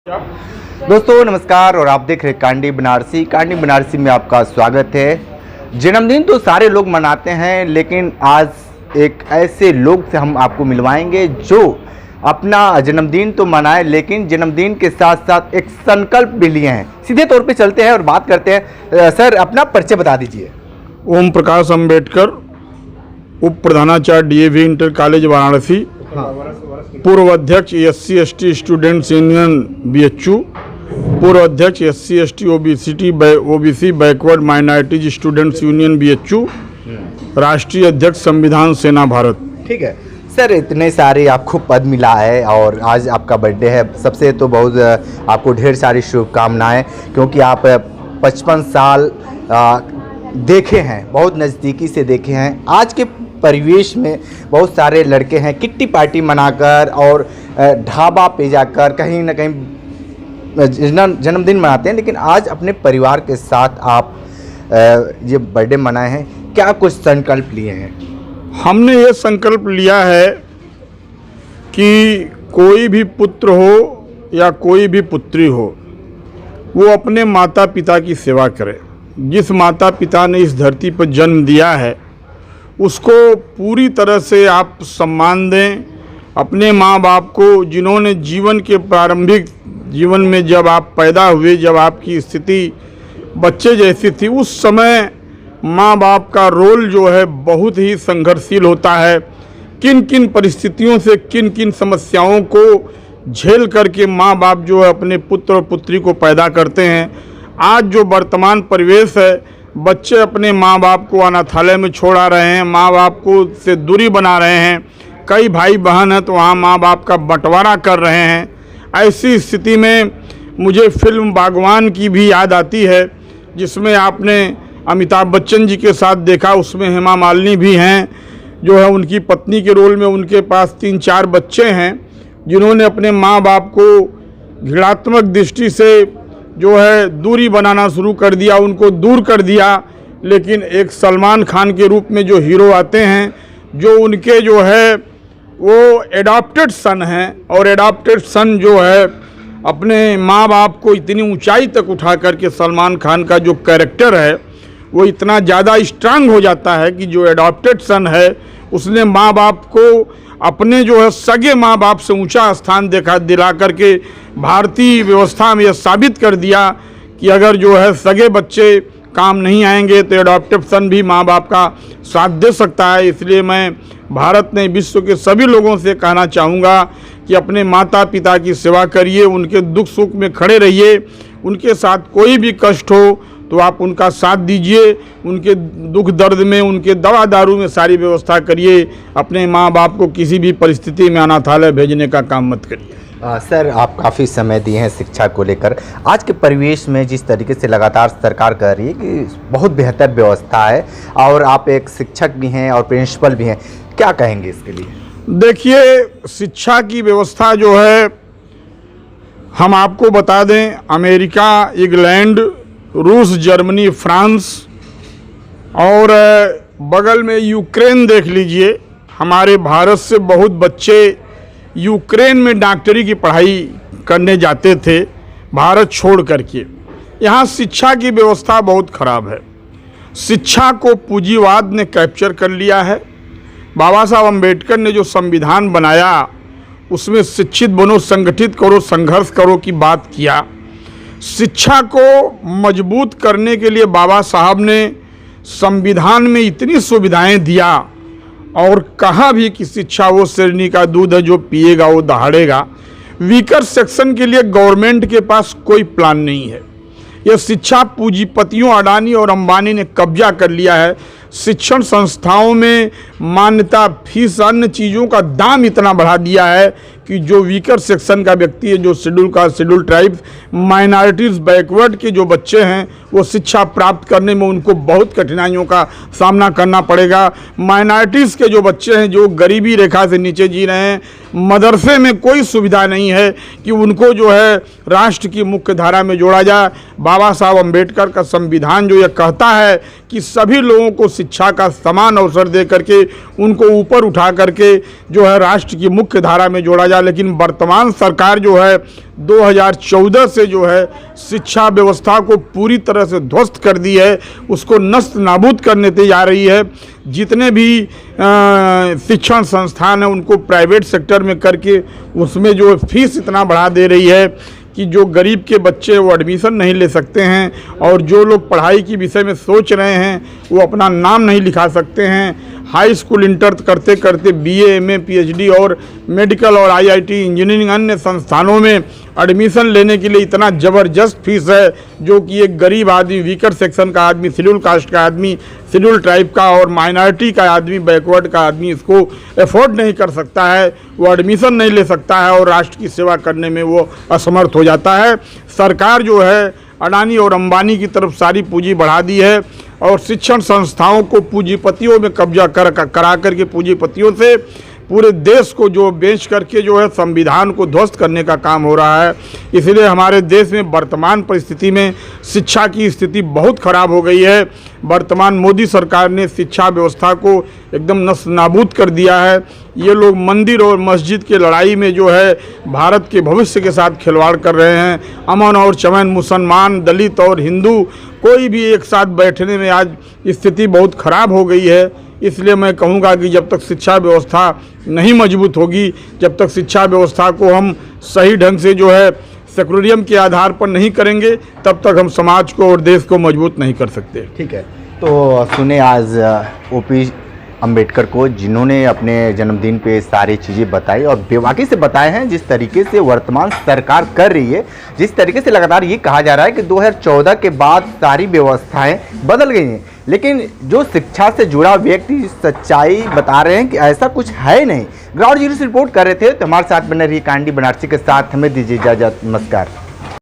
दोस्तों नमस्कार और आप देख रहे हैं कांडी बनारसी में आपका स्वागत है। जन्मदिन तो सारे लोग मनाते हैं, लेकिन आज एक ऐसे लोग से हम आपको मिलवाएंगे जो अपना जन्मदिन तो मनाए, लेकिन जन्मदिन के साथ साथ एक संकल्प भी लिए हैं। सीधे तौर पे चलते हैं और बात करते हैं। सर, अपना परिचय बता दीजिए। ओम प्रकाश अंबेडकर, उप प्रधानाचार्य डीएवी इंटर कॉलेज वाराणसी, पूर्व अध्यक्ष SC/ST स्टूडेंट्स यूनियन BHU, पूर्व अध्यक्ष SC/ST OBC backward minorities students union BHU, राष्ट्रीय अध्यक्ष संविधान सेना भारत। ठीक है सर, इतने सारे आपको पद मिला है और आज आपका बर्थडे है। सबसे तो बहुत आपको ढेर सारी शुभकामनाएं, क्योंकि आप 55 साल देखे हैं, बहुत नज़दीकी से देखे हैं। आज के परिवेश में बहुत सारे लड़के हैं किट्टी पार्टी मनाकर और ढाबा पे जाकर कहीं ना कहीं जन्मदिन मनाते हैं, लेकिन आज अपने परिवार के साथ आप ये बर्थडे मनाए हैं। क्या कुछ संकल्प लिए हैं? हमने ये संकल्प लिया है कि कोई भी पुत्र हो या कोई भी पुत्री हो, वो अपने माता पिता की सेवा करे। जिस माता पिता ने इस धरती पर जन्म दिया है उसको पूरी तरह से आप सम्मान दें। अपने माँ बाप को, जिन्होंने जीवन के प्रारंभिक जीवन में जब आप पैदा हुए, जब आपकी स्थिति बच्चे जैसी थी, उस समय माँ बाप का रोल जो है बहुत ही संघर्षशील होता है। किन किन परिस्थितियों से, किन किन समस्याओं को झेल करके माँ बाप जो है अपने पुत्र और पुत्री को पैदा करते हैं। आज जो वर्तमान परिवेश है, बच्चे अपने माँ बाप को अनाथालय में छोड़ आ रहे हैं, माँ बाप को से दूरी बना रहे हैं। कई भाई बहन हैं तो वहाँ माँ बाप का बंटवारा कर रहे हैं। ऐसी स्थिति में मुझे फिल्म बागवान की भी याद आती है, जिसमें आपने अमिताभ बच्चन जी के साथ देखा। उसमें हेमा मालिनी भी हैं, जो है उनकी पत्नी के रोल में। उनके पास 3-4 बच्चे हैं जिन्होंने अपने माँ बाप को घृणात्मक दृष्टि से जो है दूरी बनाना शुरू कर दिया, उनको दूर कर दिया। लेकिन एक सलमान खान के रूप में जो हीरो आते हैं, जो उनके जो है वो एडॉप्टेड सन हैं, और एडॉप्टेड सन जो है अपने माँ बाप को इतनी ऊंचाई तक उठा करके, सलमान खान का जो कैरेक्टर है वो इतना ज़्यादा स्ट्रांग हो जाता है कि जो एडॉप्टेड सन है उसने माँ बाप को अपने जो है सगे माँ बाप से ऊंचा स्थान दिला करके भारतीय व्यवस्था में यह साबित कर दिया कि अगर जो है सगे बच्चे काम नहीं आएंगे तो एडॉप्टिव सन भी माँ बाप का साथ दे सकता है। इसलिए मैं भारत ने विश्व के सभी लोगों से कहना चाहूँगा कि अपने माता पिता की सेवा करिए, उनके दुख सुख में खड़े रहिए। उनके साथ कोई भी कष्ट हो तो आप उनका साथ दीजिए, उनके दुख दर्द में, उनके दवा दारू में सारी व्यवस्था करिए। अपने माँ बाप को किसी भी परिस्थिति में अनाथालय भेजने का काम मत करिए। सर, आप काफ़ी समय दिए हैं शिक्षा को लेकर। आज के परिवेश में जिस तरीके से लगातार सरकार कह रही है कि बहुत बेहतर व्यवस्था है, और आप एक शिक्षक भी हैं और प्रिंसिपल भी हैं, क्या कहेंगे इसके लिए? देखिए, शिक्षा की व्यवस्था जो है, हम आपको बता दें, अमेरिका, इंग्लैंड, रूस, जर्मनी, फ्रांस और बगल में यूक्रेन देख लीजिए। हमारे भारत से बहुत बच्चे यूक्रेन में डॉक्टरी की पढ़ाई करने जाते थे भारत छोड़ करके। यहाँ शिक्षा की व्यवस्था बहुत ख़राब है। शिक्षा को पूंजीवाद ने कैप्चर कर लिया है। बाबा साहब अम्बेडकर ने जो संविधान बनाया उसमें शिक्षित बनो, संगठित करो, संघर्ष करो की बात किया। शिक्षा को मजबूत करने के लिए बाबा साहब ने संविधान में इतनी सुविधाएं दिया, और कहा भी कि शिक्षा वो श्रेणी का दूध है जो पिएगा वो दहाड़ेगा। वीकर सेक्शन के लिए गवर्नमेंट के पास कोई प्लान नहीं है। यह शिक्षा पूंजीपतियों अडानी और अंबानी ने कब्जा कर लिया है। शिक्षण संस्थाओं में मान्यता, फीस, अन्य चीज़ों का दाम इतना बढ़ा दिया है कि जो वीकर सेक्शन का व्यक्ति है, जो schedule caste, schedule tribes, minorities, backward के जो बच्चे हैं, वो शिक्षा प्राप्त करने में उनको बहुत कठिनाइयों का सामना करना पड़ेगा। माइनॉरिटीज़ के जो बच्चे हैं, जो गरीबी रेखा से नीचे जी रहे हैं, मदरसे में कोई सुविधा नहीं है कि उनको जो है राष्ट्र की मुख्य धारा में जोड़ा जाए। बाबा साहब अम्बेडकर का संविधान जो यह कहता है कि सभी लोगों को शिक्षा का समान अवसर दे करके उनको ऊपर उठा करके जो है राष्ट्र की मुख्य धारा में जोड़ा जाए, गया, लेकिन वर्तमान सरकार जो है 2014 से जो है शिक्षा व्यवस्था को पूरी तरह से ध्वस्त कर दी है, उसको नष्ट नाबूद करने पे जा रही है। जितने भी शिक्षण संस्थान हैं उनको प्राइवेट सेक्टर में करके उसमें जो फीस इतना बढ़ा दे रही है कि जो गरीब के बच्चे वो एडमिशन नहीं ले सकते हैं, और जो लोग पढ़ाई के विषय में सोच रहे हैं वो अपना नाम नहीं लिखा सकते हैं। हाई स्कूल इंटर करते करते बीए, एमए, पीएचडी और मेडिकल और आईआईटी, इंजीनियरिंग अन्य संस्थानों में एडमिशन लेने के लिए इतना ज़बरदस्त फीस है, जो कि एक गरीब आदमी, वीकर सेक्शन का आदमी, शेड्यूल कास्ट का आदमी, शेड्यूल ट्राइब का और माइनॉरिटी का आदमी, बैकवर्ड का आदमी इसको अफोर्ड नहीं कर सकता है, वो एडमिशन नहीं ले सकता है और राष्ट्र की सेवा करने में वो असमर्थ हो जाता है। सरकार जो है अडानी और अंबानी की तरफ सारी पूंजी बढ़ा दी है और शिक्षण संस्थाओं को पूंजीपतियों में कब्जा करा करके पूंजीपतियों से पूरे देश को जो बेच करके जो है संविधान को ध्वस्त करने का काम हो रहा है। इसलिए हमारे देश में वर्तमान परिस्थिति में शिक्षा की स्थिति बहुत खराब हो गई है। वर्तमान मोदी सरकार ने शिक्षा व्यवस्था को एकदम नष्ट नाबूद कर दिया है। ये लोग मंदिर और मस्जिद की लड़ाई में जो है भारत के भविष्य के साथ खिलवाड़ कर रहे हैं। अमन और चमन, मुसलमान, दलित और हिंदू कोई भी एक साथ बैठने में आज स्थिति बहुत खराब हो गई है। इसलिए मैं कहूँगा कि जब तक शिक्षा व्यवस्था नहीं मजबूत होगी, जब तक शिक्षा व्यवस्था को हम सही ढंग से जो है सेकुलरिज्म के आधार पर नहीं करेंगे, तब तक हम समाज को और देश को मजबूत नहीं कर सकते। ठीक है, तो सुने आज ओपी अंबेडकर को, जिन्होंने अपने जन्मदिन पे सारी चीज़ें बताई और बेबाकी से बताए हैं जिस तरीके से वर्तमान सरकार कर रही है, जिस तरीके से लगातार ये कहा जा रहा है कि 2014 के बाद सारी व्यवस्थाएं बदल गई हैं, लेकिन जो शिक्षा से जुड़ा व्यक्ति सच्चाई बता रहे हैं कि ऐसा कुछ है नहीं। ग्राउंड जीरो से रिपोर्ट कर रहे थे, तो हमारे साथ बने रही कांडी बनारसी के साथ, हमें दीजिए इजाजत, नमस्कार।